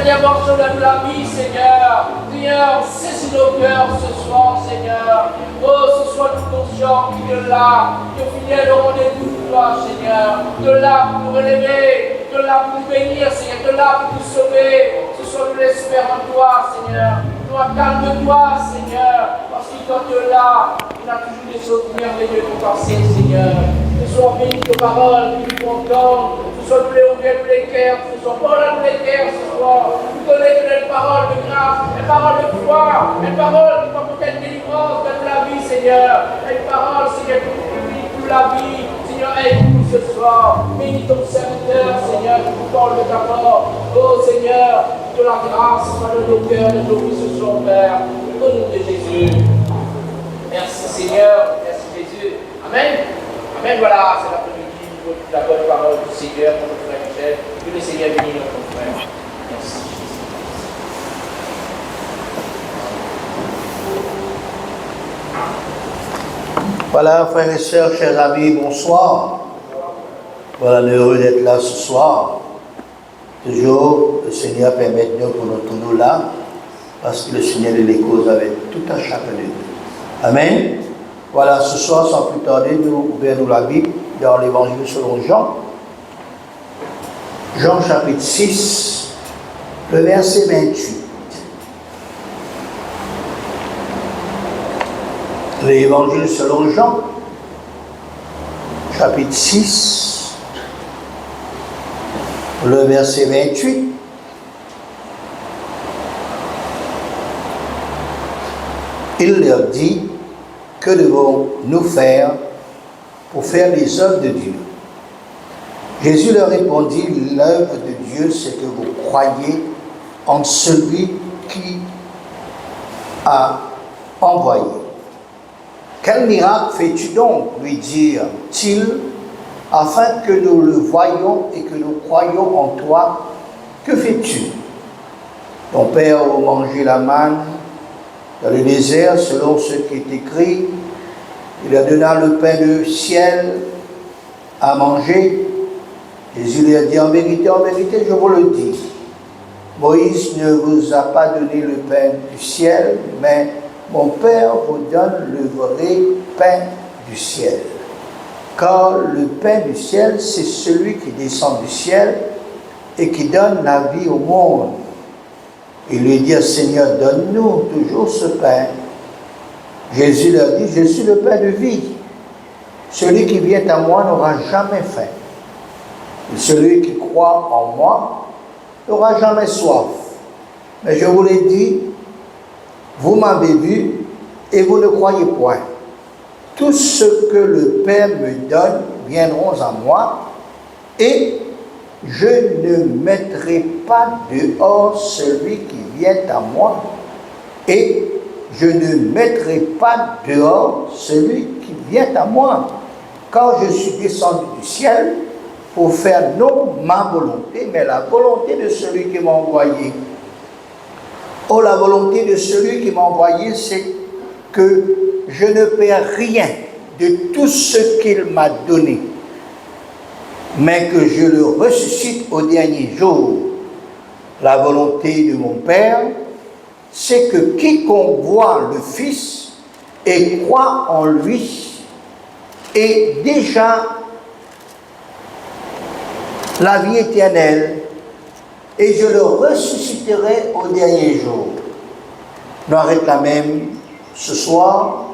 intervention de la vie, Seigneur. Seigneur, saisis nos cœurs ce soir, Seigneur. Oh, ce soir, nous conscients qu'il est là, que fidèle au rendez-vous de toi, Seigneur. De là pour nous relever, de là pour nous bénir, Seigneur, de là pour nous sauver. Ce soir, nous l'espérons en toi, Seigneur. Toi, calme-toi, Seigneur, parce que quand tu es là, il a toujours des choses merveilleuses de passer, Seigneur. Que sois béni de paroles qui nous condamnent, que sois nous les ouvriers, nous les cœurs, que sois pas là, nous les cœurs ce soir. Nous donner des paroles de grâce, des paroles de foi, des paroles qui vont porter une délivrance dans la vie, Seigneur. Des paroles, Seigneur, pour la vie, Seigneur, aide-nous ce soir. Bénis ton serviteur, Seigneur, qui nous parle de ta mort. Oh, Seigneur, de la grâce, de nos cœurs, de nos vies ce soir, Père. Au nom de Jésus. Merci, Seigneur. Merci, Jésus. Amen. Amen. Voilà, c'est l'après-midi, la bonne parole du Seigneur pour notre frère Michel. Que le Seigneur bénisse notre frère. Merci. Voilà, frères et sœurs, chers amis, bonsoir. Voilà, heureux d'être là ce soir. Toujours, le Seigneur permet de nous pour nous tourner là, parce que le Seigneur est les causes avec tout un chacun de nous. Amen. Voilà, ce soir, sans plus tarder, nous ouvrons la Bible dans l'Évangile selon Jean. Jean chapitre 6, le verset 28. L'Évangile selon Jean, chapitre 6, le verset 28. Il leur dit, que devons-nous faire pour faire les œuvres de Dieu? Jésus leur répondit, l'œuvre de Dieu, c'est que vous croyez en celui qui a envoyé. Quel miracle fais-tu donc, lui dirent-ils, afin que nous le voyions et que nous croyions en toi? Que fais-tu? Ton père a mangé la manne dans le désert, selon ce qui est écrit, il a donné le pain du ciel à manger. Jésus lui a dit, en vérité, je vous le dis, Moïse ne vous a pas donné le pain du ciel, mais mon Père vous donne le vrai pain du ciel. Car le pain du ciel, c'est celui qui descend du ciel et qui donne la vie au monde. Il lui dit, Seigneur, donne-nous toujours ce pain. Jésus leur dit, je suis le pain de vie. Celui qui vient à moi n'aura jamais faim. Et celui qui croit en moi n'aura jamais soif. Mais je vous l'ai dit, vous m'avez vu et vous ne croyez point. Tout ce que le Père me donne viendront à moi et je ne mettrai pas dehors celui qui vient à moi et je ne mettrai pas dehors celui qui vient à moi, car je suis descendu du ciel pour faire non ma volonté, mais la volonté de celui qui m'a envoyé. Oh, la volonté de celui qui m'a envoyé, c'est que je ne perds rien de tout ce qu'il m'a donné, mais que je le ressuscite au dernier jour. La volonté de mon Père, c'est que quiconque voit le Fils et croit en lui ait déjà la vie éternelle, et je le ressusciterai au dernier jour. Nous arrêtons là même ce soir.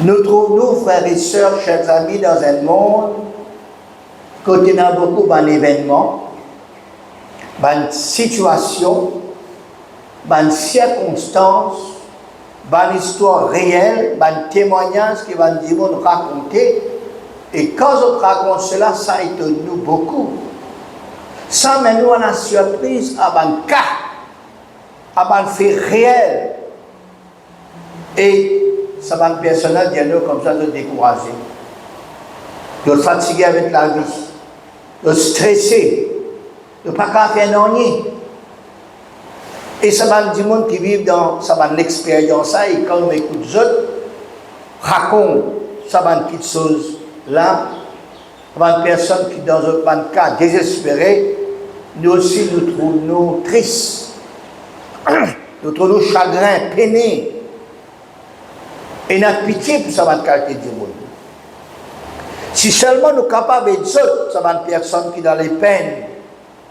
Nous trouvons, frères et sœurs, chers amis, dans un monde côté a beaucoup d'événements, de situations, de circonstances, d'histoires réelles, de témoignages qui vont nous raconter. Et quand on raconte cela, ça étonne nous beaucoup. Ça met nous à la surprise à un cas, à un fait réel. Et ça va un personnage dire nous comme ça de décourager, de fatiguer avec la vie, de stresser, de ne pas faire non. Et ça va du monde qui vit dans ça va l'expérience et quand on écoute les autres racontent ça va une petite chose là, Avant personne qui, dans un cas désespéré, nous aussi nous trouvons tristes, nous trouvons chagrins, peinés. Et nous avons pitié pour cette qualité du monde. Si seulement nous sommes capables d'être cette personne qui, dans les peines,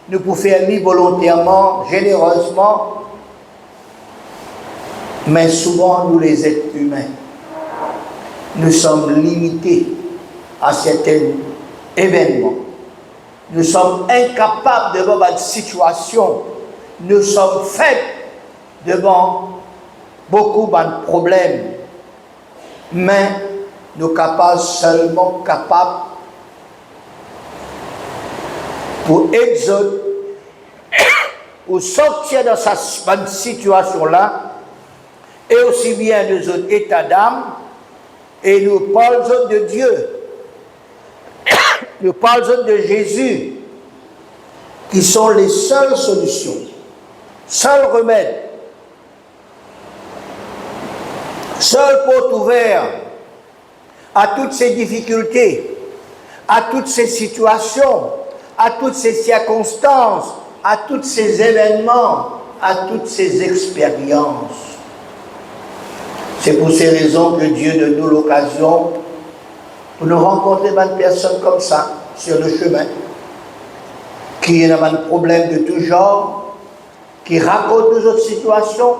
nous pouvons faire vivre volontairement, généreusement, mais souvent, nous les êtres humains, nous sommes limités à certains événements. Nous sommes incapables devant une situation. Nous sommes faibles devant beaucoup de problèmes. Mais nous sommes seulement capables pour exaucer ou sortir dans cette situation-là, et aussi bien de notre état d'âme, et nous parlons de Dieu. Nous parlons de Jésus, qui sont les seules solutions, seuls remèdes, seule porte ouverte à toutes ces difficultés, à toutes ces situations, à toutes ces circonstances, à tous ces événements, à toutes ces expériences. C'est pour ces raisons que Dieu donne nous l'occasion pour nous rencontrer des personnes comme ça sur le chemin, qui ont un problème de tout genre, qui racontent nos autres situations,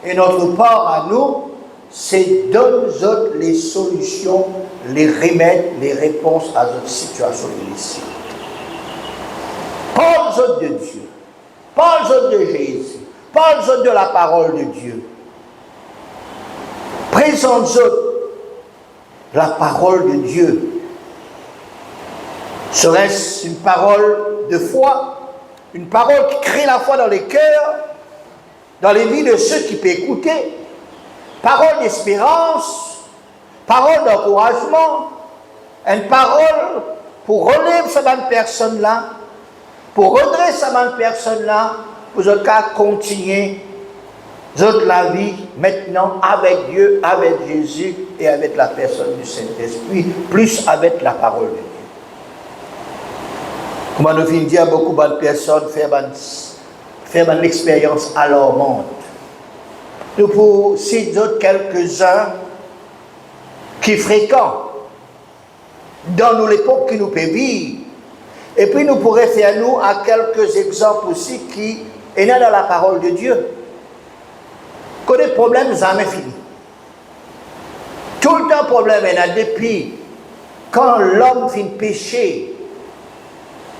et notre part à nous, c'est donne-nous les solutions, les remèdes, les réponses à notre situation ici. Parle-nous de Dieu, parle-nous de Jésus, parle-nous de la parole de Dieu. Présente-nous la parole de Dieu. Serait-ce une parole de foi, une parole qui crée la foi dans les cœurs, dans les vies de ceux qui peuvent écouter, parole d'espérance, parole d'encouragement, une parole pour relever cette personne-là, pour redresser cette personne-là, pour ce cas continuer la vie maintenant avec Dieu, avec Jésus et avec la personne du Saint-Esprit, plus avec la parole de Dieu. Comment nous finissons dire beaucoup de personnes faire une expérience alarmante. Nous pouvons citer quelques-uns qui fréquentent dans l'époque qui nous peut vivre. Et puis nous pourrions faire nous à quelques exemples aussi qui est dans la parole de Dieu. Que les problèmes jamais finis. Tout le temps problème est là depuis quand l'homme finit pécher.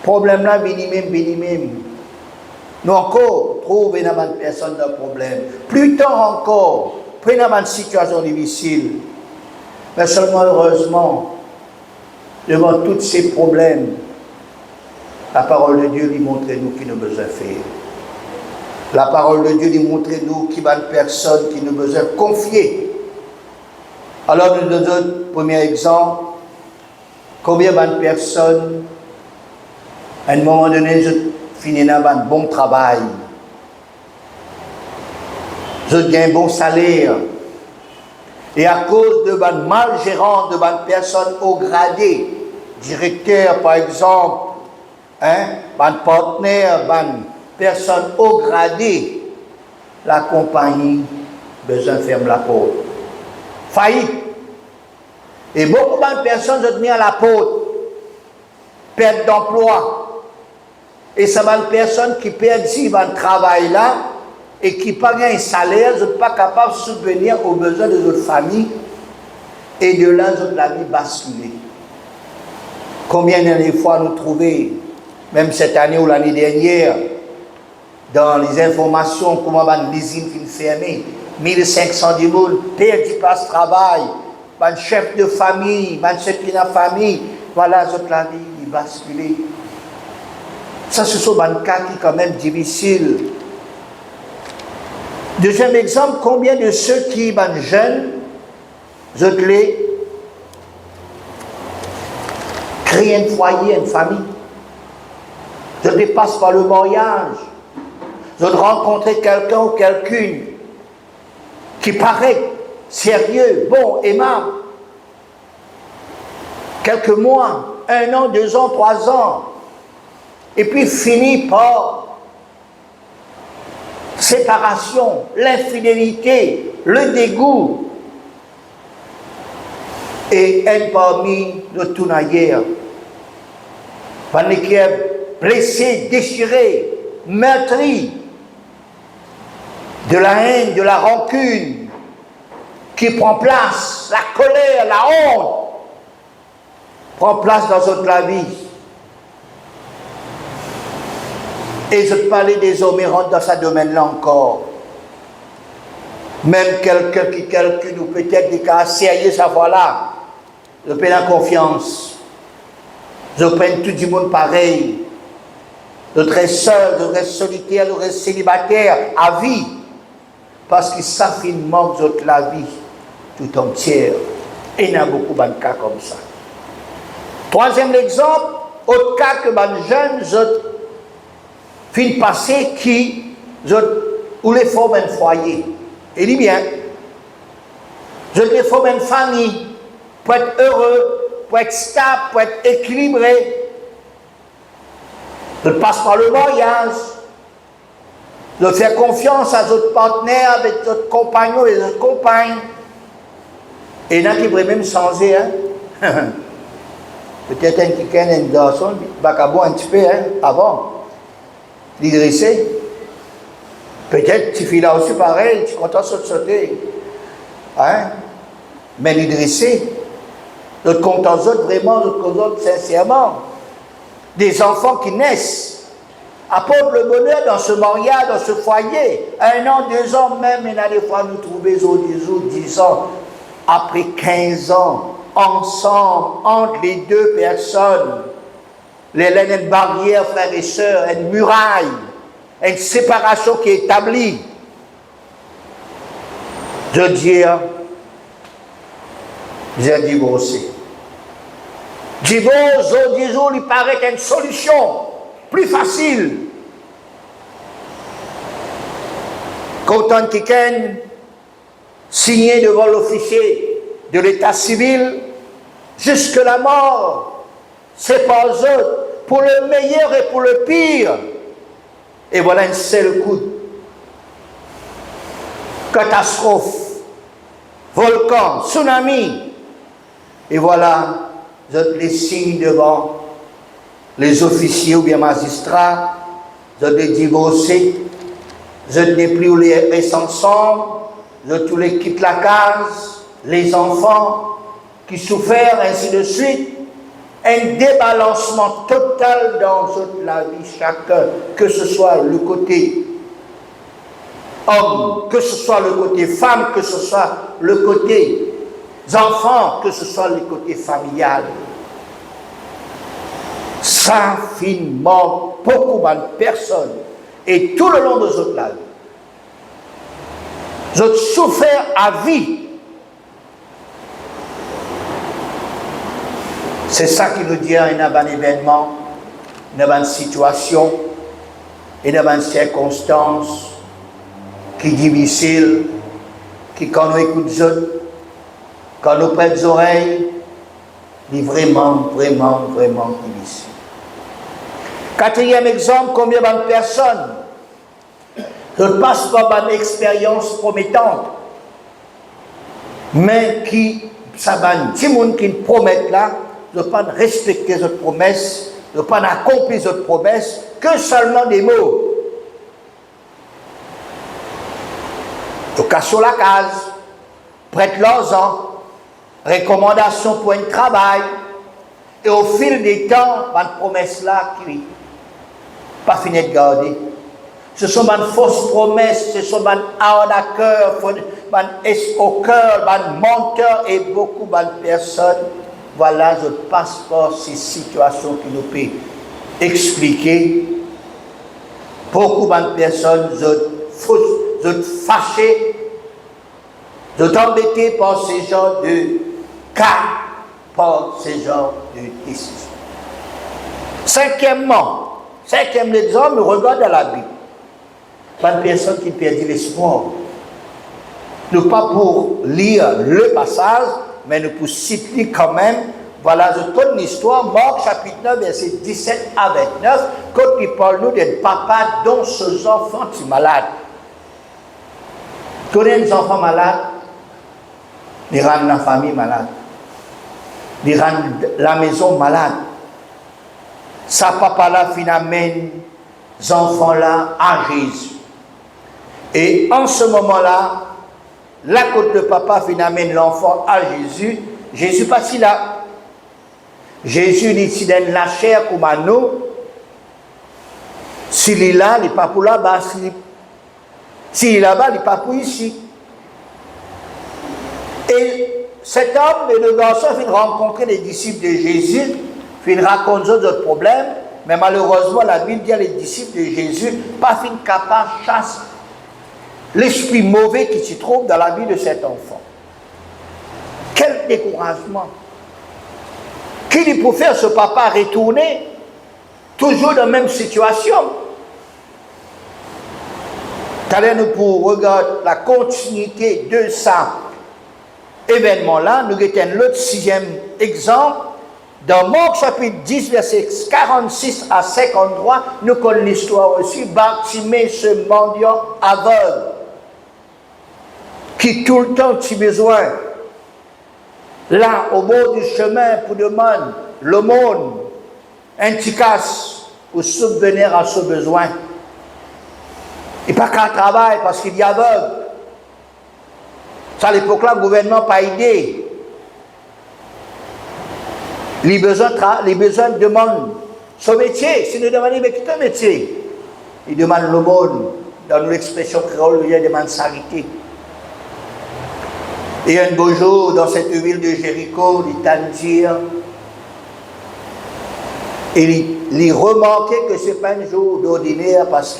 Problème là, même. Nous encore trouvons une personne dans le problème. Plus tard encore, prenons une situation difficile. Mais seulement heureusement, devant tous ces problèmes, la parole de Dieu lui montre nous qui nous besoin faire. La parole de Dieu lui montre nous qui va une personne qui nous besoin confier. Alors nous donnons premier exemple. Combien de personnes, à un moment donné, je finis dans un bon travail. Je gagne un bon salaire. Et à cause de ma malgérance de ma personne au gradé, directeur par exemple, ma partenaire, ma personne au gradé, la compagnie besoin de fermer la porte. Faillite. Et beaucoup de personnes ont mis à la porte, perte d'emploi. Et ça va une personne qui perd un travail là et qui n'a pas un salaire, ne sont pas capables de subvenir aux besoins de notre famille et de là, la vie basculer. Combien de fois nous trouvons, même cette année ou l'année dernière, dans les informations, comment l'usine finit fermée, 1500 personnes perdu par ce travail, un chef de famille, un chef de la famille, voilà, la vie basculer. Ça, ce sont des cas qui sont quand même difficiles. Deuxième exemple, combien de ceux qui sont jeunes, créent un foyer, une famille. Je dépasse par le mariage. Je rencontrer quelqu'un ou quelqu'une qui paraît sérieux, bon, aimable. Quelques mois, 1 an, 2 ans, 3 ans. Et puis finit par séparation, l'infidélité, le dégoût. Et un parmi nos tournaillères, qui est blessé, déchiré, meurtri, de la haine, de la rancune, qui prend place, la colère, la honte, prend place dans notre vie. Et je parlais des hommes, rentre dans ce domaine-là encore. Même quelqu'un qui calcule ou peut-être des cas sérieux, ça voilà. Je prends la confiance. Je prends tout du monde pareil. Je reste seul, je reste solitaire, je reste célibataire à vie. Parce que ça finalement toute la vie tout entière. Et il y a beaucoup de cas comme ça. Troisième exemple, autre cas que les jeunes fin passé qui ou les forment un foyer. Et dit bien, je les forme une famille pour être heureux, pour être stable, pour être équilibré. Je passe par le mariage. Je fais confiance à votre partenaire, avec votre compagnon et votre compagne. Et il y en a qui pourraient même changer. Hein? Peut-être un qui a un garçon, il va boire un petit peu avant. L'idrissé. Peut-être tu fais là aussi pareil, tu es content de sauter. Hein? Mais l'idrissé, notre content vraiment, notre content sincèrement. Des enfants qui naissent. Apporte le bonheur dans ce mariage, dans ce foyer. 1 an, 2 ans même, il y a des fois nous trouver des autres 10 ans. Après 15 ans, ensemble, entre les deux personnes, il y a une barrière, frères et sœurs, une muraille, une séparation qui est établie. Je dis, j'ai divorcé. Divorce, disons, il paraît une solution plus facile. Quand quelqu'un signé devant l'officier de l'état civil, jusque la mort, c'est pas eux, pour le meilleur et pour le pire. Et voilà un seul coup. Catastrophe, volcan, tsunami. Et voilà, je les signe devant les officiers ou bien magistrats, je les divorcés, je n'ai plus où les rester ensemble, je tous les quitte la case, les enfants qui souffrent, ainsi de suite. Un débalancement total dans toute la vie, chacun, que ce soit le côté homme, que ce soit le côté femme, que ce soit le côté enfant, que ce soit le côté familial. Ça finement beaucoup de personnes et tout le long de notre vie. Je souffert à vie. C'est ça qui nous dit il y a un événement, il y a une situation, il y a une circonstance qui est difficile, qui quand nous écoutons, quand nous prêtons les oreilles, est vraiment, vraiment, vraiment difficile. Quatrième exemple, combien de personnes ne passent pas une expérience promettante, mais qui, ça va, des gens qui promettent là, ne pas respecter cette promesse, ne pas accomplir cette promesse, que seulement des mots. Location la case, prête l'argent, recommandation pour un travail, et au fil des temps, cette promesse-là qui pas fini de garder. Ce sont des fausses promesses, ce sont des arnaqueurs, des escroqueurs, des menteurs et beaucoup de personnes. Voilà, je passe par ces situations qui nous peuvent expliquer. Beaucoup de personnes, je fâché, je embêté par ces genres de cas, par ces genres de décisions. Cinquième exemple, nous regardons la Bible. Pas de personne qui perdit l'espoir. Nous pas pour lire le passage, mais nous pour citer quand même Voilà, je tourne l'histoire, Marc chapitre 9, verset 17 à 29, quand il parle nous d'un papa dont ses enfants sont malades. Tous les enfants malades, ils rendent la famille malade. Ils rendent la maison malade. Sa papa-là, finalement, les enfants-là à Jésus. Et en ce moment-là, là, quand le papa finalement l'enfant à Jésus, Jésus pas si là. Jésus dit, donne la chair comme à nous. S'il est là, il n'est pas pour là-bas. S'il est là-bas, il n'est pas pour ici. Et cet homme et le garçon viennent rencontrer les disciples de Jésus, viennent raconter d'autres problèmes, mais malheureusement, la Bible dit à les disciples de Jésus, pas fin capable de chasser l'esprit mauvais qui s'y trouve dans la vie de cet enfant. Quel découragement! Qu'il peut faire ce papa retourner, toujours dans la même situation. Allez-nous pour regarder la continuité de ça événement-là, nous avons l'autre 6e exemple. Dans Marc chapitre 10, verset 46 à 53, nous connaissons l'histoire aussi, Bartimée, ce mendiant aveugle, qui tout le temps a besoin, là, au bord du chemin, pour demander l'aumône, un petit casse, pour subvenir à ce besoin. Il n'y a pas qu'un travail parce qu'il est aveugle. Ça, à l'époque-là, le gouvernement n'a pas aidé. Les besoins demandent son métier. Si nous demandons, mais quel métier? Ils demandent l'aumône. Dans l'expression créole, ils demandent charité. Et un beau jour, dans cette ville de Jéricho, il t'en et il remarquait que ce n'est pas un jour d'ordinaire parce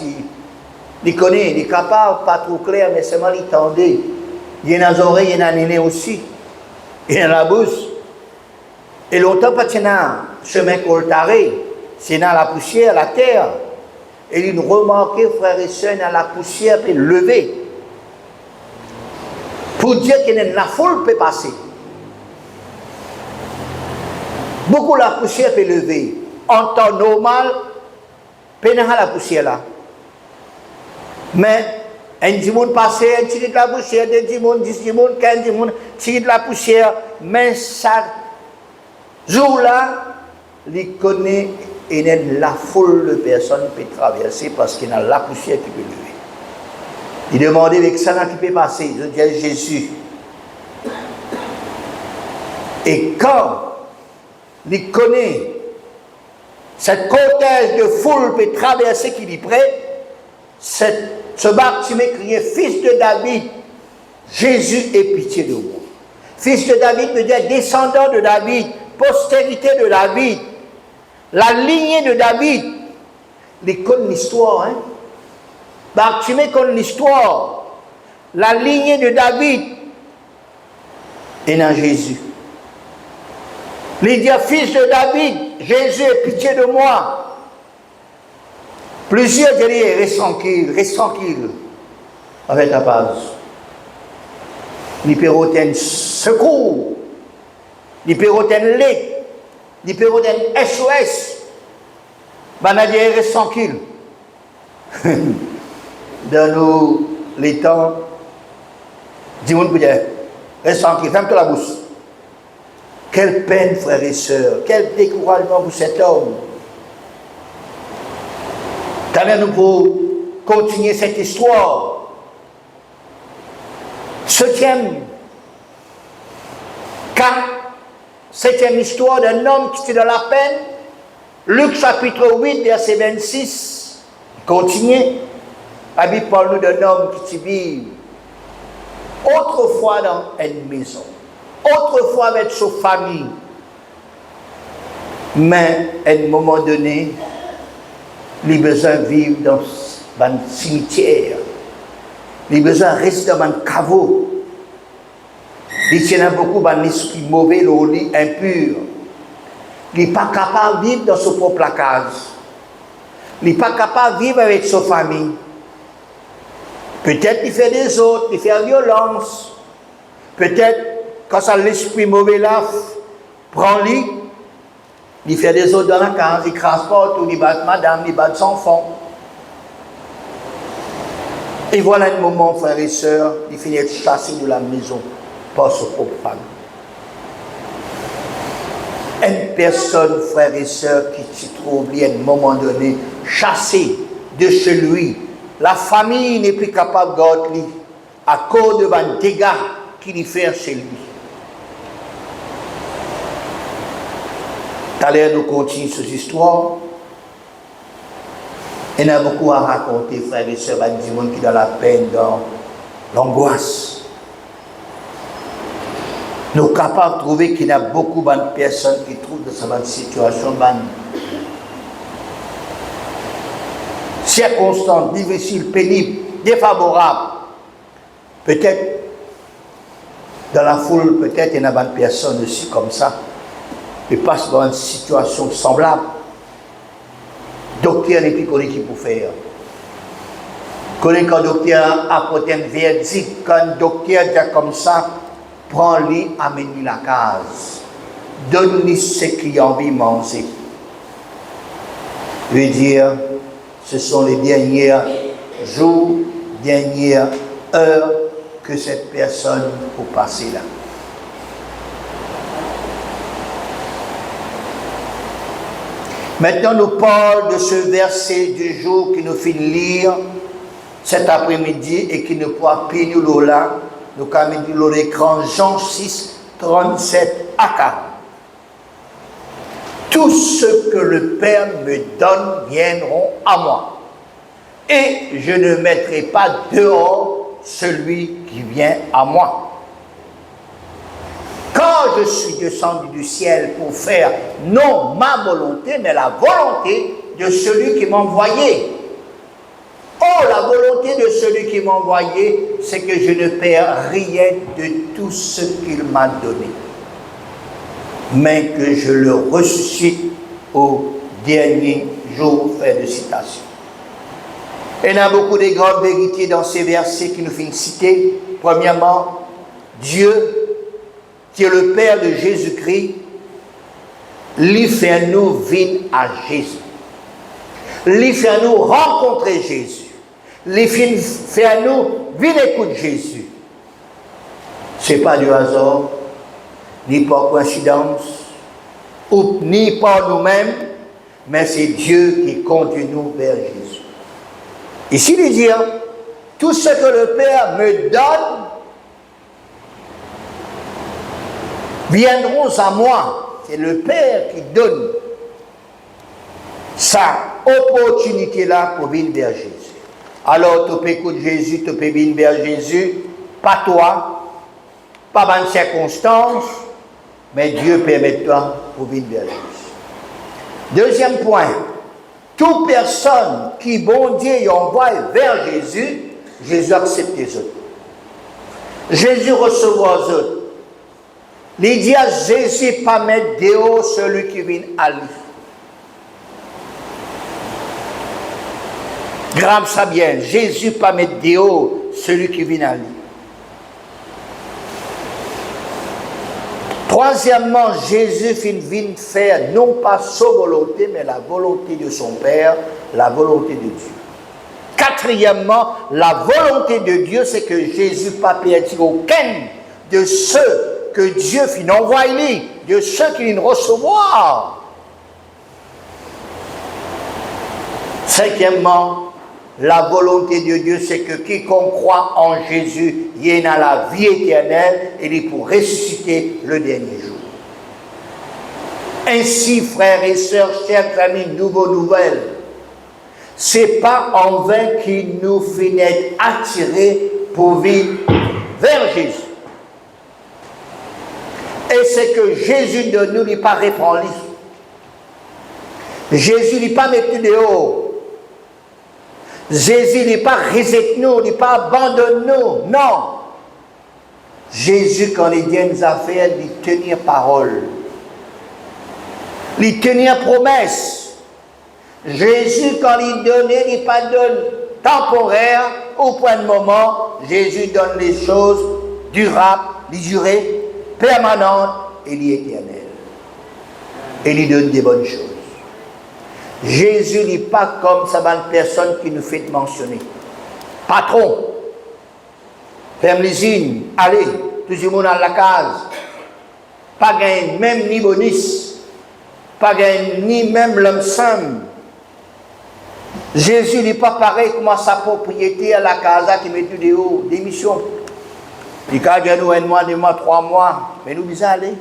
qu'il connaît, il est capable, pas trop clair, mais seulement il tendait. Il y a des oreilles, il y a des nez aussi. Il y a la bouche. Et longtemps, pas de chemin coltaré, c'est dans la poussière, la terre. Et il remarquait, frères et sœurs, dans la poussière, puis lever. Pour dire que la foule peut passer. Beaucoup la poussière peut lever. En temps normal, peut la poussière là. Mais un dimanche passé, un tire de la poussière, 2 dimanches, 10 dimanches, 15 dimanches, tire de la poussière. Mais ça, jour-là, il connaît et la foule de personnes peut traverser parce qu'il y a la poussière qui peut lever. Il demandait avec ça qui peut passer. Je dis à Jésus. Et quand il connaît cette cortège de foule peut traverser qu'il est prêt, ce Bartimée criait, Fils de David, Jésus ait pitié de moi. Fils de David veut dire descendant de David, postérité de David, la lignée de David. Il connaît l'histoire, hein? Bartimée connaît l'histoire, la lignée de David est dans Jésus. Il dit, Fils de David, Jésus ait pitié de moi. Plusieurs disaient, reste tranquille, avec ta page. Il peut obtenir secours, il peut obtenir l'aide, il peut obtenir SOS. Ben, on dit, reste tranquille. Dans nous, les temps, dis-moi, reste tranquille, ferme-toi la bouche. Quelle peine, frères et sœurs, quel découragement pour cet homme. Nous pour continuer cette histoire. 7e cas, 7e histoire d'un homme qui était dans la peine. Luc chapitre 8, verset 26. Continuez. La Bible parle nous d'un homme qui vit autrefois dans une maison, autrefois avec sa famille. Mais à un moment donné, il a besoin de vivre dans un cimetière. Il a besoin de rester dans un caveau. Il y a beaucoup d'esprits mauvais, impurs. Il n'est pas capable de vivre dans son propre case. Il n'est pas capable de vivre avec sa famille. Peut-être qu'il fait des autres, il fait la violence. Peut-être, quand ça l'esprit mauvais là, Prends-lui, il fait des autres dans la case, il crasse partout, il bat madame, il bat son enfant. Et voilà un moment, frères et sœurs, il finit de chasser de la maison par sa propre femme. Une personne, frères et sœurs, qui se trouve à un moment donné chassée de chez lui, la famille n'est plus capable de garder à cause de un dégât qu'il y fait chez lui. Tout à l'heure, nous continuons cette histoire. Il y en a beaucoup à raconter, frères et sœurs, à des gens qui sont dans la peine, dans l'angoisse. Nous sommes capables de trouver qu'il y a beaucoup de personnes qui trouvent dans cette situation circonstances, difficiles, pénibles, défavorables. Peut-être, dans la foule, peut-être il y a des personnes aussi comme ça, qui passent dans une situation semblable. Docteur n'est plus connu qui peut faire. Quand le docteur apporte un verdict, quand le docteur dit comme ça, prends-lui, amène-lui la case. Donne-lui ce qu'il a envie de manger. Je veux dire, ce sont les derniers jours, dernières heures que cette personne peut passer là. Maintenant, nous parlons de ce verset du jour qui nous fait lire cet après-midi et qui ne pourra plus nous là. Nous avons mis l'écran Jean 6, 37 à 40. Tout ce que le Père me donne viendront à moi. Et je ne mettrai pas dehors celui qui vient à moi. Quand je suis descendu du ciel pour faire non ma volonté, mais la volonté de celui qui m'a envoyé. Oh, la volonté de celui qui m'a envoyé, c'est que je ne perds rien de tout ce qu'il m'a donné, mais que je le ressuscite au dernier jour. Fin de citation. Il y a beaucoup de grandes vérités dans ces versets qui nous finissent citer. Premièrement, Dieu, qui est le Père de Jésus-Christ, lui fait nous venir à Jésus. Lui fait nous rencontrer Jésus. Lui fait nous venir écouter Jésus. Ce n'est pas du hasard, ni par coïncidence, ou ni par nous-mêmes, mais c'est Dieu qui conduit nous vers Jésus. Ici, il dit, tout ce que le Père me donne, viendront à moi. C'est le Père qui donne sa opportunité là pour venir vers Jésus. Alors, tu peux écouter Jésus, tu peux venir vers Jésus, pas toi, pas dans les circonstances, mais Dieu permet-toi pour venir vers Jésus. Deuxième point, toute personne qui, bon Dieu, envoie vers Jésus, Jésus accepte les autres. Jésus reçoit les autres. Il dit à Jésus, pas mettre dehors celui qui vient à lui. Grave ça bien, Jésus pas mettre dehors celui qui vient à lui. Troisièmement, Jésus vient faire non pas sa volonté, mais la volonté de son Père, la volonté de Dieu. Quatrièmement, la volonté de Dieu, c'est que Jésus pas perdu aucun de ceux que Dieu finit envoyer, de ceux qui viennent recevoir. Cinquièmement, la volonté de Dieu, c'est que quiconque croit en Jésus, il a la vie éternelle et il pour ressusciter le dernier jour. Ainsi, frères et sœurs, chers amis, nouvelle, c'est pas en vain qu'il nous finit attirés pour vivre vers Jésus. Et c'est que Jésus de nous n'est pas répandre. Jésus n'est pas mettre dehors. Jésus n'est pas rejeté nous, n'est pas abandonné nous. Non. Jésus, quand il dit une affaire, il tenir parole. Il tenir promesse. Jésus, quand il donnait, il pas donne temporaire, au point de moment. Jésus donne les choses durables, les durées, permanentes et l'éternelles. et lui donne des bonnes choses. Jésus n'est pas comme ça bonne personne qui nous fait mentionner. Patron, ferme l'usine, allez, tout le monde dans la case. Pas gain même ni bonus, pas gain ni même l'homme somme. Jésus n'est pas pareil comme sa propriété à la casa qui met tout de haut, des missions. Il a dit nous un mois, 2 mois, 3 mois, mais nous disons aller.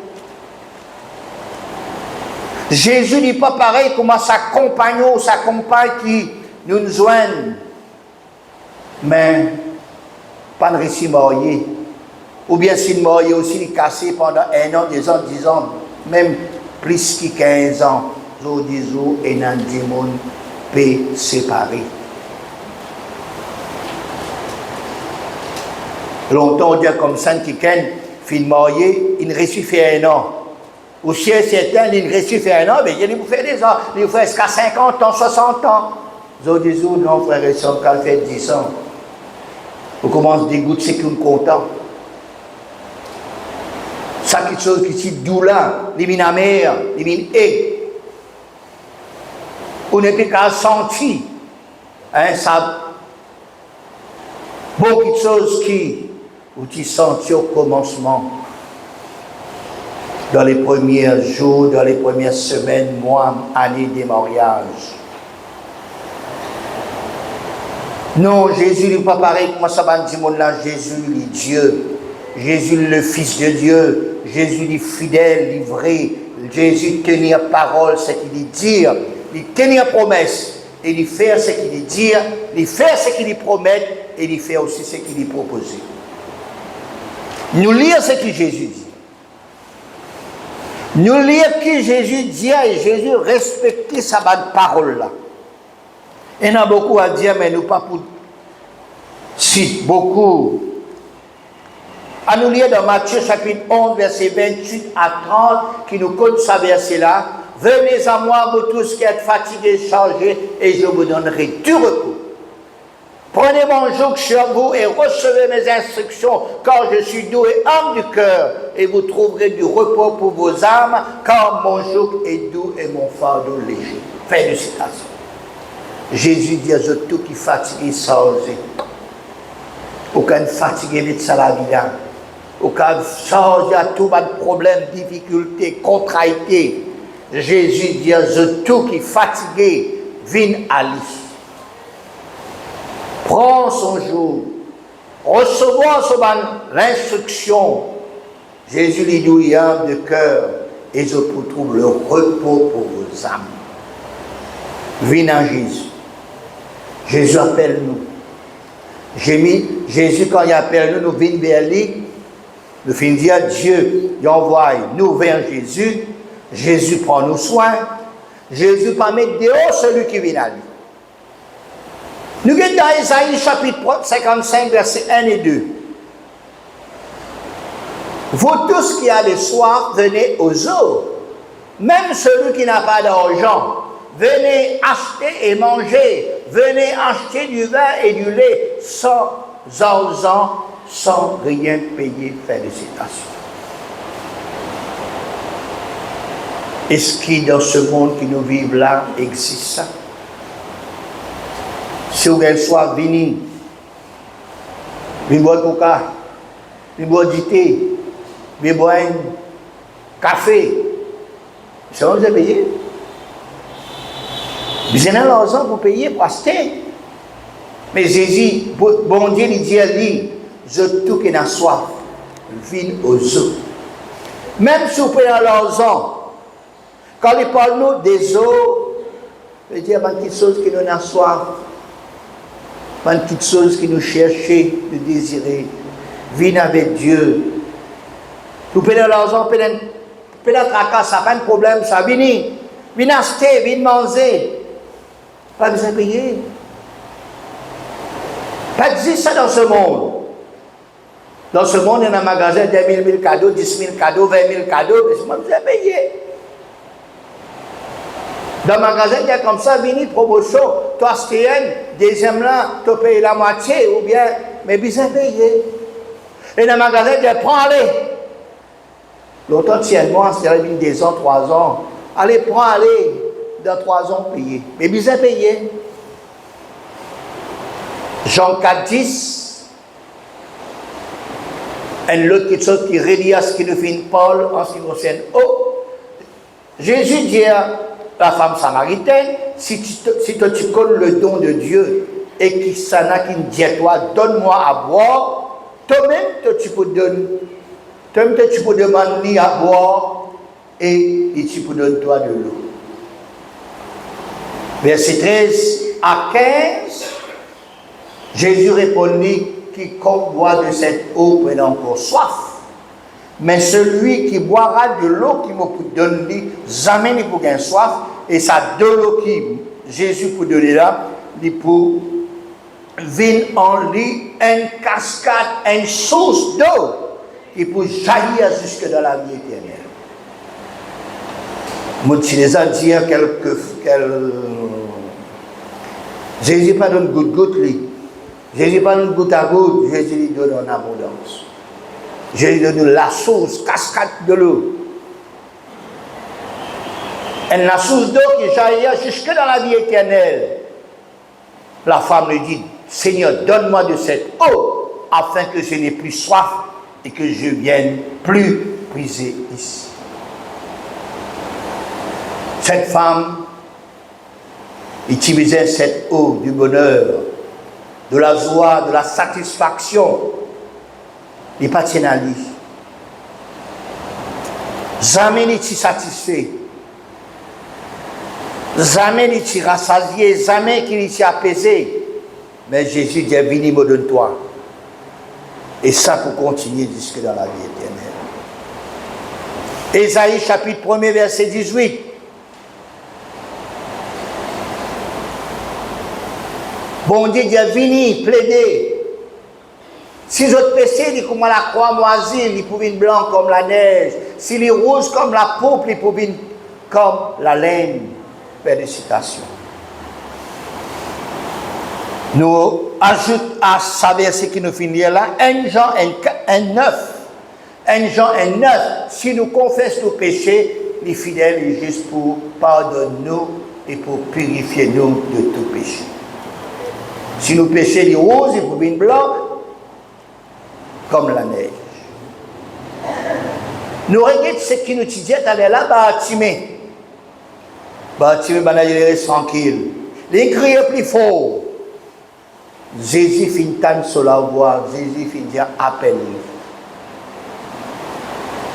Jésus n'est pas pareil comme sa compagnon, sa compagne qui nous joignent. Mais pas de récit marié. Ou bien s'il marié aussi, il est cassé pendant 1 an, 2 ans, 10 ans, même plus que 15 ans. Zo disons, et nan di moun peut séparer. Longtemps, on dit comme ça, quelqu'un fin marié, il réussit fait 1 an. Ou si certains, il réussit fait 1 an, mais il vous fait des ans, il vous fait jusqu'à 50 ans, 60 ans. Zo disons, non, frère et soeur, quand il fait 10 ans, on commence à dégoûter, c'est qu'on est content. Ça, quelque chose qui est doux là, les mines amères, les mines aies. On n'est plus qu'à sentir, hein, ça. Beaucoup de choses qui, où tu sentis au commencement, dans les premiers jours, dans les premières semaines, mois, années des mariages. Non, Jésus n'est pas pareil, comment ça va dire, là, Jésus est Dieu. Jésus le Fils de Dieu, Jésus est fidèle, il est vrai, Jésus tenir parole, ce qu'il dit dire, il tenir promesse, et il faire ce qu'il dit dire, il faire ce qu'il promet, et il fait aussi ce qu'il propose. Nous lisons ce que Jésus dit. Nous lisons ce que Jésus dit et Jésus respecte sa bonne parole là. Il y en a beaucoup à dire, mais nous pas pour citer beaucoup. À nous lire dans Matthieu chapitre 11, verset 28 à 30, qui nous compte ce verset-là. Venez à moi, vous tous qui êtes fatigués, chargés, et je vous donnerai du repos. Prenez mon joug sur vous et recevez mes instructions, car je suis doux et humble du cœur, et vous trouverez du repos pour vos âmes, car mon joug est doux et mon fardeau léger. Fin de citation. Jésus dit à tous qui fatigués, chargés. Aucun fatigué de ça la vie. Aucun chargé à tout bas de problème, difficulté, contrariété. Jésus dit à tous qui fatigués, viens à lui. Prends son jour, recevons l'instruction. Jésus lui dit de cœur, et je vous trouve le repos pour vos âmes. Viens à Jésus. Jésus appelle nous. Jésus, quand il appelle nous, nous venons vers lui. Nous finissons dire Dieu, il envoie nous vers Jésus. Jésus prend nos soins. Jésus pas mettre dehors celui qui vient à lui. Nous sommes dans Isaïe chapitre 55, versets 1 et 2. Vous tous qui avez soif, venez aux eaux. Même celui qui n'a pas d'argent, venez acheter et manger. Venez acheter du vin et du lait sans argent, sans rien payer. Fin de citation. Est-ce qu'il dans ce monde qui nous vivons là existe ça? Si vous voulez soit venir, venir boire coca, venir boire du thé, venir boire un café, ça vous avez payé? Vous avez l'argent pour payer, pour acheter. Mais Jésus, bon Dieu, il dit à lui, je tout qui n'a soif, viens aux eaux. Même si vous payez l'argent, quand il parle nous des eaux, il dit, il y a une petite chose qui nous a soif. Une petite chose qui nous cherchait, de désirer. Viens avec Dieu. Vous payez l'argent, vous payez la tracasse, ça n'a pas de problème, ça. Viens acheter, viens manger. Pas besoin de payer. Pas de ça dans ce monde. Dans ce monde, il y a un magasin de 10 000 cadeaux, 10 000 cadeaux, 20 000 cadeaux, mais c'est pas besoin de payer. Dans le magasin, il y a comme ça, vini, promotion, toi, Stéhen, deuxième là, tu payes la moitié, ou bien, mais besoin de payer. Et dans le magasin, il dit, prends-les. Longtemps, tiens-moi, c'est une 2 ans, 3 ans, allez, prends, allez, dans 3 ans, payez. Mais bien payé. Jean 4, 10, un autre quelque chose qui relie à ce qui nous fait Paul en ce qui concerne. Oh, Jésus dit à la femme samaritaine, si toi tu connais le don de Dieu et qui s'en a qui dit à toi, donne-moi à boire, toi-même tu peux demander à boire et tu peux donner toi de l'eau. Verset 13 à 15, Jésus répondit, quiconque boit de cette eau prendra encore soif. Mais celui qui boira de l'eau qui me donne, jamais il pour gagner soif. Et ça de l'eau qui Jésus peut donner là, il peut venir en lui une cascade, une source d'eau qui peut jaillir jusque dans la vie éternelle. Moi, si les a dit Jésus pas donne goutte lui. Jésus pas donne goutte à goutte, Jésus lui donne en abondance. Jésus lui donne la source, cascade de l'eau. Et la source d'eau qui jaillit jusque dans la vie éternelle. La femme lui dit, Seigneur, donne-moi de cette eau, afin que je n'ai plus soif et que je vienne plus puiser ici. Cette femme utilisait cette eau du bonheur, de la joie, de la satisfaction. Il n'est pas tient à lui. Jamais n'est satisfait. Jamais n'est rassasié. Jamais qu'il n'est apaisé. Mais Jésus dit, viens, me donne-toi. Et ça pour continuer jusque dans la vie éternelle. Ésaïe chapitre 1 verset 18. Bon Dieu dit, venez, plaidez. Si votre péché, il comme la croix moisie, il pouvait être blanc comme la neige. S'il est rouge comme la pourpre, il pouvait être comme la laine. Félicitations. Nous ajoutons à sa verset qui nous finit là, 1 Jean 9. 1 Jean 9. Si nous confessons nos péchés, les fidèles est juste pour pardonner nous et pour purifier nous de tout péché. Si nous péchons les roses, ils peuvent être blancs comme la neige. Nous regardons ce qui nous dit d'aller là, Bartimée, il reste tranquille. Les cris plus fort. Jésus finit de sur la voix, Jésus finit de dire appelle-le.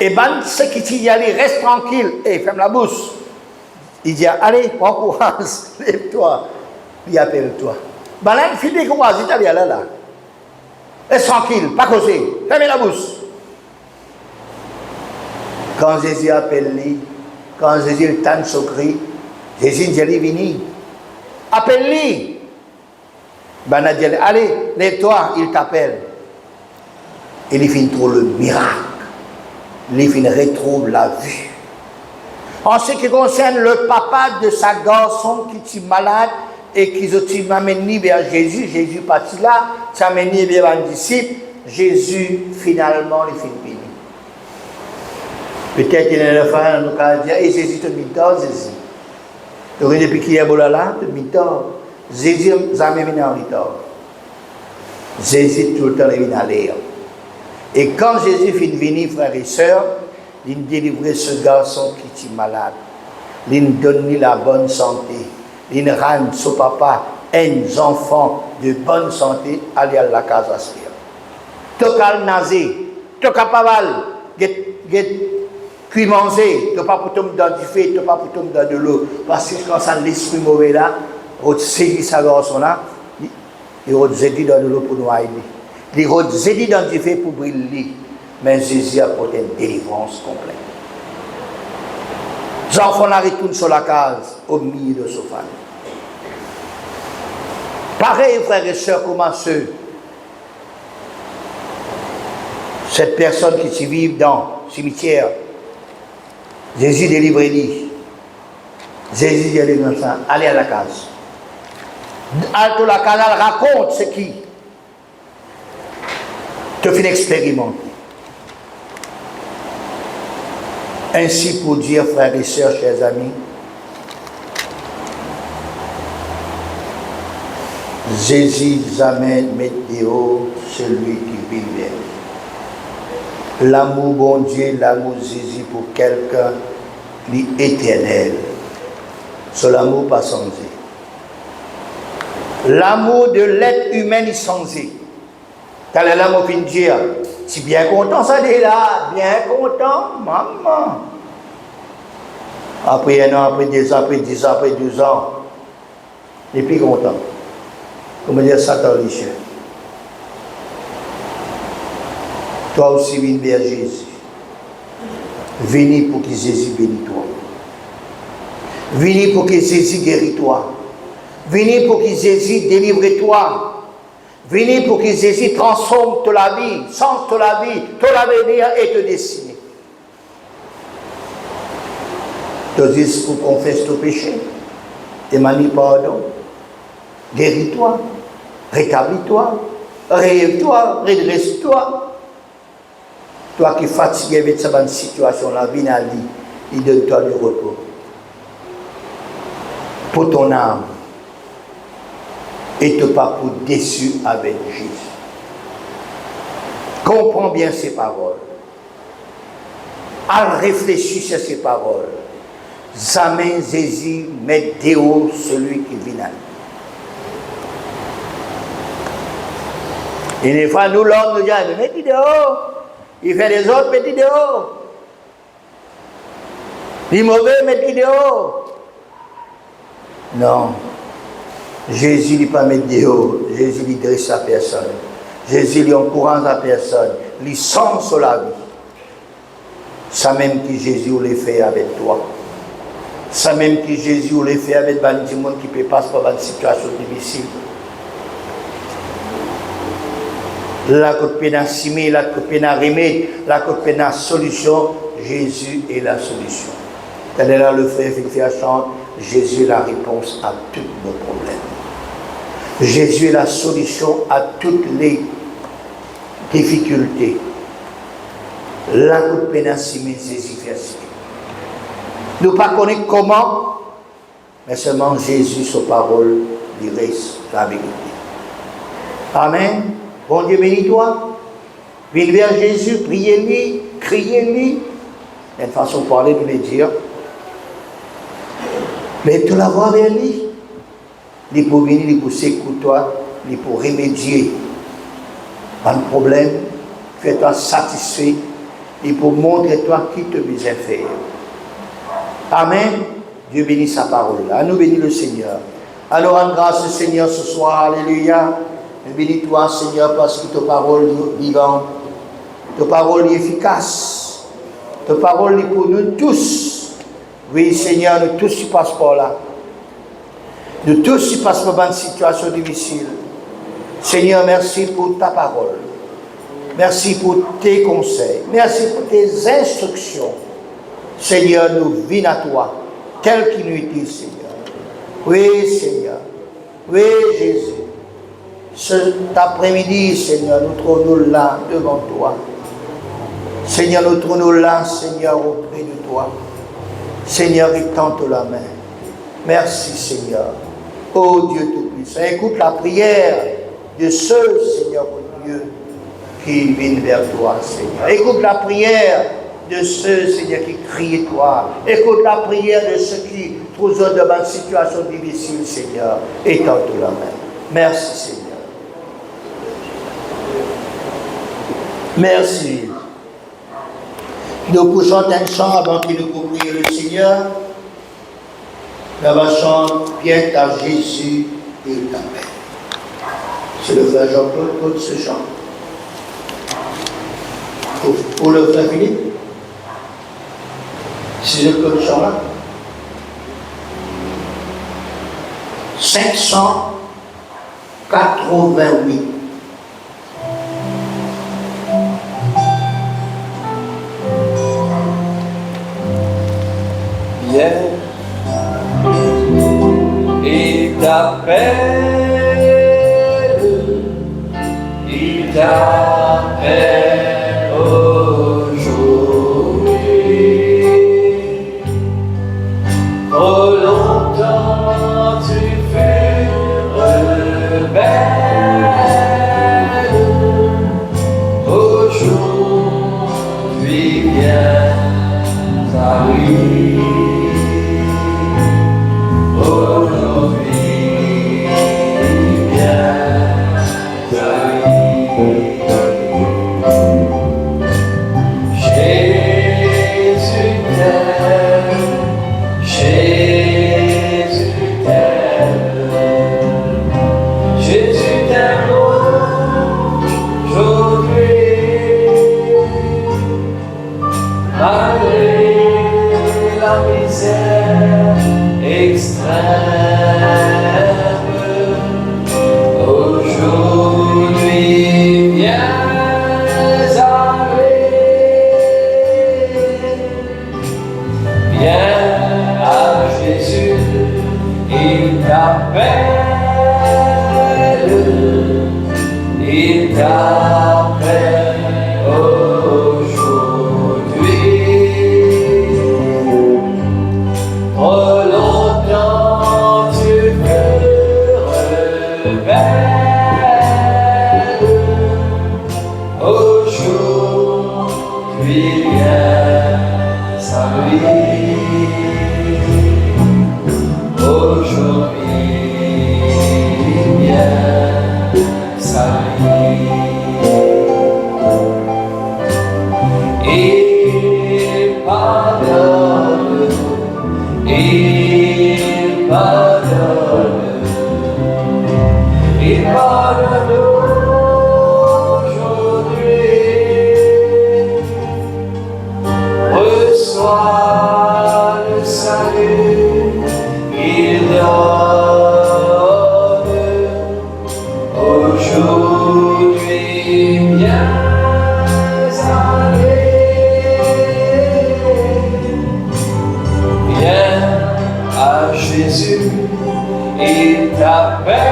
Et ce qui dit allez, reste tranquille, et ferme la bouche. Il dit allez, prends courage, lève-toi, puis appelle-toi. Là, il finit de courage, il dit là. Reste tranquille, pas causer, fermez la bouche. Quand Jésus appelle lui, quand Jésus tente son cri, Jésus dit viens, appelle-lui. Dit allez, lève-toi, il t'appelle. Et il finit trop le miracle. Il finit retrouve la vue. En ce qui concerne le papa de sa garçon qui est malade et qui m'amène vers Jésus, Jésus parti là, s'amène vers un disciple, Jésus finalement il finit béni. Peut-être qu'il y a un enfant nous a dit, et Jésus te mit tort, Jésus. Tu vois depuis qu'il y a là, tu mit tort. Jésus jamais venu en retard. Jésus tout le temps est venu à l'air. Et quand Jésus finit venir, frères et sœurs, il délivre ce garçon qui est malade. Il donne la bonne santé. Il rend son papa un enfant de bonne santé aller à la case à se faire. Tokal nazé, toka paval, cuit manger, tu pas pour tomber dans du feu, tu pas pour tomber dans de l'eau. Parce que quand ça l'esprit mauvais là, on saisit sa garçon là, il on dit dans de l'eau pour noyer. Il on dit dans du feu pour briller. Mais Jésus a apporté une délivrance complète. Les enfants retournent sur la case au milieu de sa famille. Pareil, frères et sœurs, comment cette personne qui vit dans le cimetière, Jésus délivre-lui. Jésus dit allez à la case. Alto la case, elle raconte ce qui te fait expérimenter. Ainsi pour dire, frères et sœurs, chers amis, Jésus amène Médéo, celui qui vit. L'amour bon Dieu, l'amour Jésus pour quelqu'un, l'éternel. C'est l'amour pas changé. L'amour de l'être humain est changé. Tel est l'amour fin dire, si bien content ça dit là, bien content, maman. Après un an, après 2 ans, après 10 ans, après 12 ans, il est plus content. Comment dire ça dans les chiens? Toi aussi, viens vers Jésus. Venez pour que Jésus bénisse toi. Venez pour que Jésus guérisse toi. Venez pour que Jésus délivre toi. Venez pour que Jésus transforme toute la vie, change toute la vie, tout l'avenir et te destine. Tandis pour confesser ton péché, demande pardon, guéris-toi, rétablis-toi, rêve-toi, redresse-toi. Toi qui es fatigué avec cette situation, la vie n'a dit, il donne-toi du repos. Pour ton âme. Et te pas pour déçu avec Jésus. Comprends bien ces paroles. À réfléchir sur ces paroles. Jamais Jésus met dehors celui qui vient. Et des fois, nous, l'homme, nous disons, mais mettez dehors. Il fait les autres, mettez dehors. Les mauvais, mettez dehors. Non. Jésus ne pas mettre dehors. Jésus lui dresse la personne. Jésus lui encourage la personne. Il sent sur la vie. Ça même que Jésus voulait faire avec toi. Ça même que Jésus voulait faire avec des gens qui peut passer par une situation difficile. La côte pénal simé, la côte pénal remède, la côte pénal solution. Jésus est la solution. Tel est là le frère Philippe chante. Jésus est la réponse à tous nos problèmes. Jésus est la solution à toutes les difficultés. La côte pénal simé, Jésus fait ainsi. Nous ne connaissons pas comment, mais seulement Jésus, sa parole, lui reste la vérité. Amen. Bon Dieu, bénis-toi. Viens vers Jésus, priez-lui, criez-lui. Il y a une façon de parler, de le dire. Mais tu la vois vers lui. Il pour venir, il pour s'écouter toi, il pour remédier à un problème, fais-toi satisfait, il pour montrer toi qui te besoin faire. Amen. Dieu bénit sa parole. À nous bénir le Seigneur. À nous rendre grâce, Seigneur, ce soir. Alléluia. Bénis-toi, Seigneur, parce que ta parole est vivante, ta parole est efficace, ta parole est pour nous tous. Oui, Seigneur, nous tous y passons par là. Nous tous y passons par une situation difficile. Seigneur, merci pour ta parole. Merci pour tes conseils. Merci pour tes instructions. Seigneur, nous venons à toi, tel qu'il nous est, Seigneur. Oui, Seigneur. Oui, Jésus. Cet après-midi, Seigneur, nous trouvons là devant toi. Seigneur, nous trouvons là, Seigneur, auprès de toi. Seigneur, étends la main. Merci, Seigneur. Oh Dieu Tout-Puissant, écoute la prière de ceux, Seigneur, oh Dieu, qui viennent vers toi, Seigneur. Écoute la prière de ceux, Seigneur, qui crient toi. Écoute la prière de ceux qui trouvent dans une situation difficile, Seigneur. Étends la main. Merci, Seigneur. Merci. Nous poussons un chant avant que nous prions le Seigneur. Nous chantons bien à Jésus et ta paix. C'est le frère Jean-Claude ce chant. Pour le frère Philippe. C'est le chant là. 588. Bien, il t'appelle aujourd'hui. t'appelle aujourd'hui. Trop longtemps tu fus rebelle. Aujourd'hui vient sa nuit. Aujourd'hui vient sa nuit. Il pardonne, il pardonne, il pardonne aujourd'hui. Reçois le salut qu'il donne. Aujourd'hui viens à lui. Viens à Jésus, il t'appelle,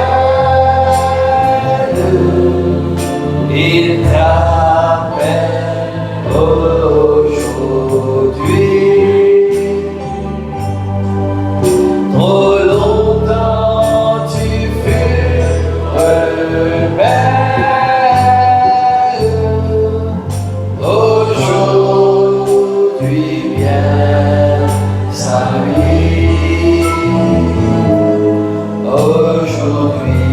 il t'appelle aujourd'hui. Trop longtemps tu fus rebelle. Aujourd'hui vient sa nuit. Aujourd'hui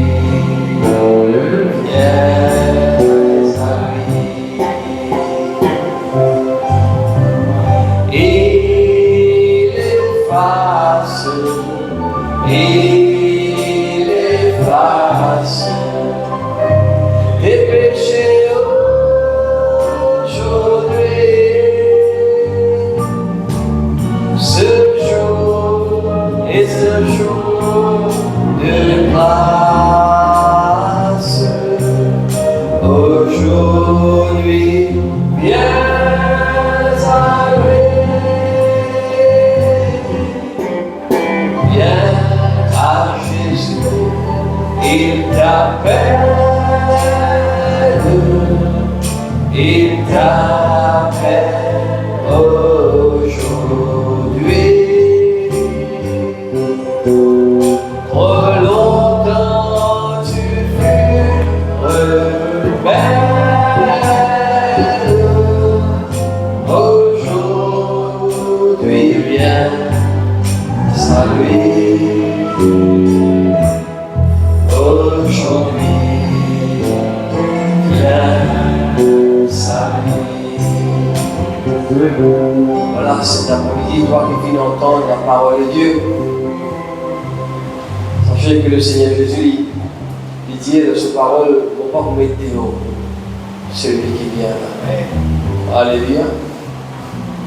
vient sa nuit. Il efface les péchés aujourd'hui. Ce jour est un jour de grâce. Aujourd'hui viens à lui. Viens à Jésus, il t'appelle, il t'appelle aujourd'hui. Trop longtemps tu fus rebelle. Aujourd'hui viens sa nuit. Aujourd'hui vient sa nuit. Voilà, cet après-midi, toi qui viens d'entendre la parole de Dieu, sachez que le Seigneur Jésus, il dit de ces paroles, ne pas vous mettre dehors celui qui vient après. Alléluia.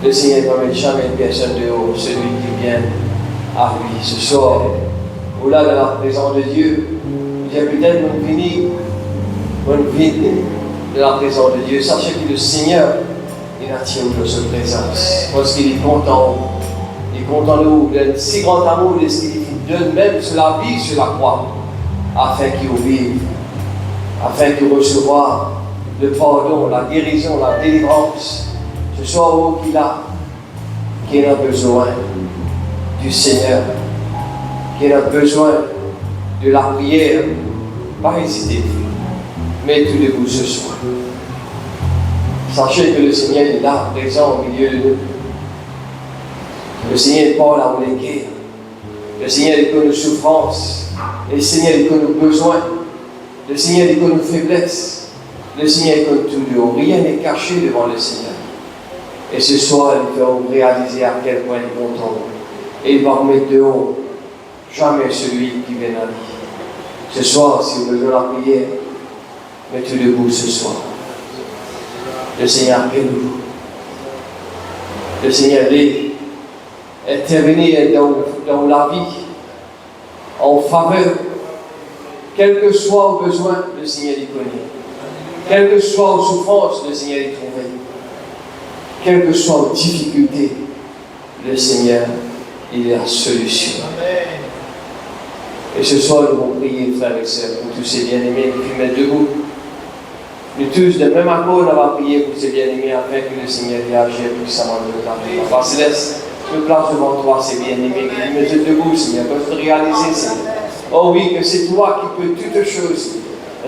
Le Seigneur ne va mettre jamais une personne dehors, celui qui vient à lui. Ce soir, au-delà de la présence de Dieu, il y a peut-être une vide de la présence de Dieu. Sachez que le Seigneur, il attire de sa présence. Parce qu'il est content. Il est content de nous. Il a un si grand amour de ce qu'il donne même sur la vie, sur la croix, afin qu'il vive, afin qu'il reçoive le pardon, la guérison, la délivrance. Ce soir, où qu'il a besoin du Seigneur, qu'il a besoin de la prière, pas hésiter, mais tout debout ce soir. Sachez que le Seigneur est là, présent au milieu de nous. Le Seigneur n'est pas là où les guerres. Le Seigneur est que nos souffrances. Le Seigneur est que nos besoins. Le Seigneur est que nos faiblesses. Le Seigneur est que tout de haut. Rien n'est caché devant le Seigneur. Et ce soir, il va vous réaliser à quel point il est content. Et il va vous mettre dehors. Jamais celui qui vient à lui. Ce soir, si vous besoin de la prière, mettez debout ce soir. Le Seigneur appelle-nous. Le Seigneur veut intervenir dans la vie en faveur. Quel que soit au besoin, le Seigneur y connaît. Quelle que soit aux souffrances, le Seigneur y trouve. Quelles que soient aux difficultés, le Seigneur, il est la solution. Amen. Et ce soir, nous allons prier, frères et sœurs, pour tous ces bien-aimés qui mettent debout. Nous tous, de même accord, on va prier pour ces bien-aimés afin que le Seigneur réagisse puissamment de notre vie. Papa Céleste, nous place devant toi ces bien-aimés qui nous mettent debout, Seigneur, peuvent réaliser, Seigneur. Oh oui, que c'est toi qui peux toutes choses.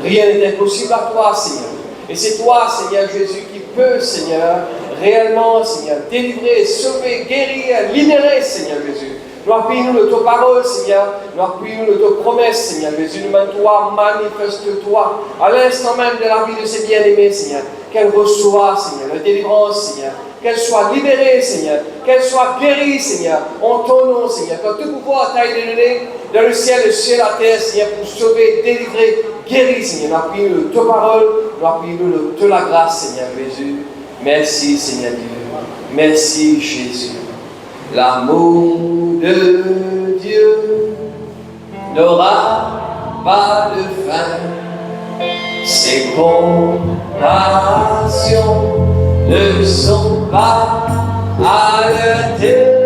Rien n'est impossible à toi, Seigneur. Et c'est toi, Seigneur Jésus, qui peux, Seigneur, réellement, Seigneur, délivrer, sauver, guérir, libérer, Seigneur Jésus. Nous appuyons de ta parole, Seigneur. Nous appuyons de ta promesse, Seigneur Jésus. Nous même toi, manifeste-toi à l'instant même de la vie de ces bien-aimés, Seigneur. Qu'elle reçoive, Seigneur, la délivrance, Seigneur. Qu'elle soit libérée, Seigneur. Qu'elle soit guérie, Seigneur. En ton nom, Seigneur. Que tout pouvoir t'a été donné dans le ciel et la terre, Seigneur, pour sauver, délivrer, guérir, Seigneur. Nous appuyons de ta parole. Nous appuyons de toute la grâce, Seigneur Jésus. Merci, Seigneur Dieu. Merci, Jésus. L'amour de Dieu n'aura pas de fin. Ses compassions ne sont pas à leur terme.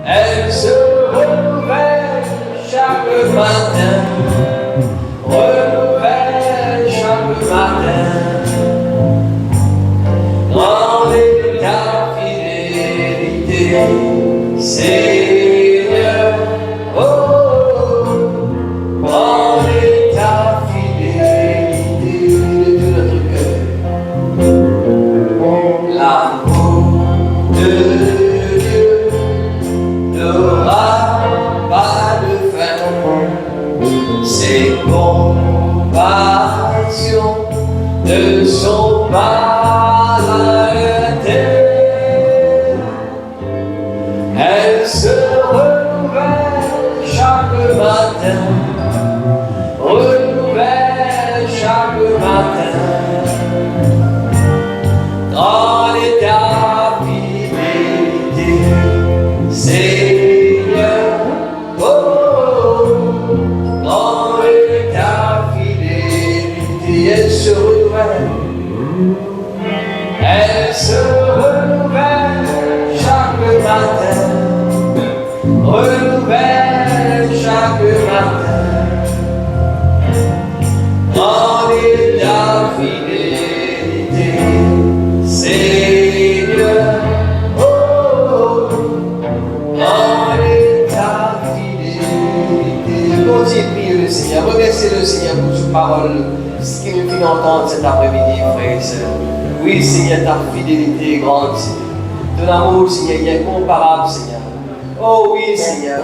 Elles se renouvellent chaque matin, renouvellent chaque matin. Grande est ta fidélité, Seigneur. Oh, grande est ta fidélité de notre cœur. L'amour de Dieu n'aura pas de fin. Ses compassions ne sont pas à terre. Elles se renouvellent chaque matin, renouvellent chaque matin. Dans les ta fidélité, Seigneur. Oh, dans les ta fidélité, elles se renouvellent. Elles se renouvellent chaque matin, renouvellent chaque matin. Grande est ta fidélité, Seigneur. Oh, grande est ta fidélité. Continuez de prier le Seigneur, remerciez le Seigneur pour sa parole, ce qu'il nous fait entendre cet après-midi, frères et sœurs. Oui, Seigneur, ta fidélité est grande, Seigneur. Ton amour, Seigneur, il est incomparable, Seigneur. Oh oui, Seigneur.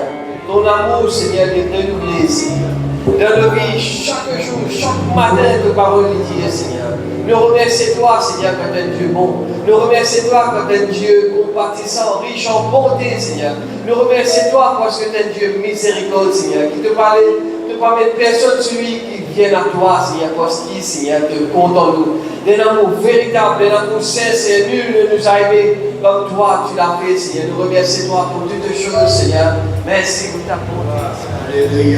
Ton amour, Seigneur, est renouvelé, Seigneur. Dans nos vies, chaque jour, chaque matin, ta parole est dit, Seigneur. Nous remercions toi, Seigneur, quand tu es Dieu bon. Nous remercions toi quand tu es Dieu compatissant, riche en bonté, Seigneur. Nous remercions toi parce que tu es Dieu miséricorde, Seigneur, qui te permet de personne celui qui vient à toi, Seigneur, parce qu'il, Seigneur, te compte en nous. D'un amour véritable, d'un amour sincère, nul ne nous a aimés comme toi, tu l'as fait, Seigneur. Nous remercions toi pour toutes choses, Seigneur. Merci pour ta bonté. Alléluia.